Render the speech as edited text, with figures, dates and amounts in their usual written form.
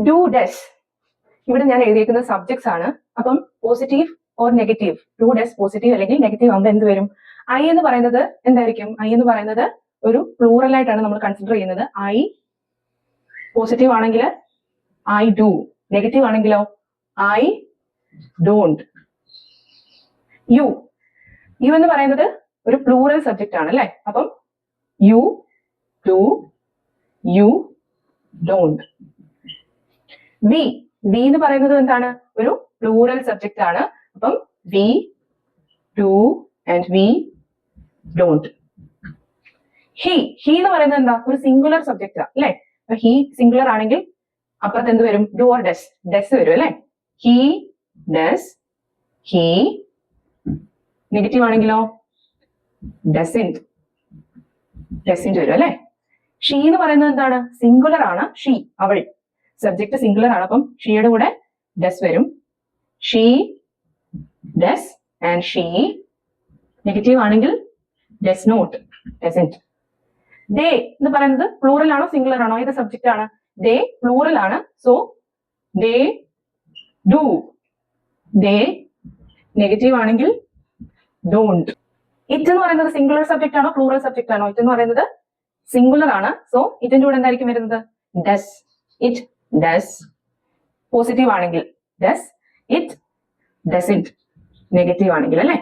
Do does ഇവിടെ ഞാൻ എഴുതിയിരിക്കുന്ന സബ്ജക്ട്സ് ആണ്. അപ്പം positive or negative, do does positive അല്ലെങ്കിൽ നെഗറ്റീവ് ആകുമ്പോൾ എന്ത് വരും? ഐ എന്ന് പറയുന്നത് എന്തായിരിക്കും? ഐ എന്ന് പറയുന്നത് ഒരു പ്ലൂറൽ ആയിട്ടാണ് നമ്മൾ കൺസിഡർ ചെയ്യുന്നത്. ഐ പോസിറ്റീവ് ആണെങ്കിൽ ഐ ഡു, നെഗറ്റീവ് ആണെങ്കിലോ ഐ ഡോണ്ട്. യു യു എന്ന് പറയുന്നത് ഒരു പ്ലൂറൽ സബ്ജക്റ്റ് ആണ് അല്ലെ. അപ്പം you do, you don't. We we എന്ന് പറയുന്നത് എന്താണ്? ഒരു പ്ലൂറൽ സബ്ജക്റ്റ് ആണ്. അപ്പം we do and we don't. He he എന്ന് പറയുന്നത് എന്താ? ഒരു സിംഗുലർ സബ്ജക്റ്റ് അല്ലെ. ഹി സിംഗുലർ ആണെങ്കിൽ അപ്പുറത്ത് എന്ത് വരും? ഡു ഓർ ഡസ്, ഡസ് വരും അല്ലെ. He does, he. നെഗറ്റീവ് ആണെങ്കിലോ ഡസിന്റ്, ഡസിന്റ് വരും അല്ലെ. ഷീ എന്ന് പറയുന്നത് എന്താണ്? സിംഗുലർ ആണ്. ഷീ അവൾ, സബ്ജക്ട് സിംഗുലർ ആണ്. അപ്പം ഷീയുടെ കൂടെ ഡസ് വരും. She does and she. Negative ആണെങ്കിൽ ഡസ് നോട്ട്, ഡസന്റ്. ദേ എന്ന് പറയുന്നത് പ്ലൂറൽ ആണോ സിംഗുലർ ആണോ? ഇത് സബ്ജക്റ്റ് ആണ്. ദേ പ്ലൂറൽ ആണ്. So they do. They negative ആണെങ്കിൽ ഡോണ്ട്. ഇറ്റ് എന്ന് പറയുന്നത് സിംഗുലർ സബ്ജക്റ്റ് ആണോ പ്ലൂറൽ സബ്ജക്റ്റ് ആണോ? ഇറ്റ് എന്ന് പറയുന്നത് സിംഗുലർ ആണ്. സോ ഇതിന്റെ കൂടെ എന്തായിരിക്കും വരുന്നത്? ഡസ്. It does. പോസിറ്റീവ് ആണെങ്കിൽ ഡസ്. It doesn't. നെഗറ്റീവ് ആണെങ്കിൽ അല്ലെ.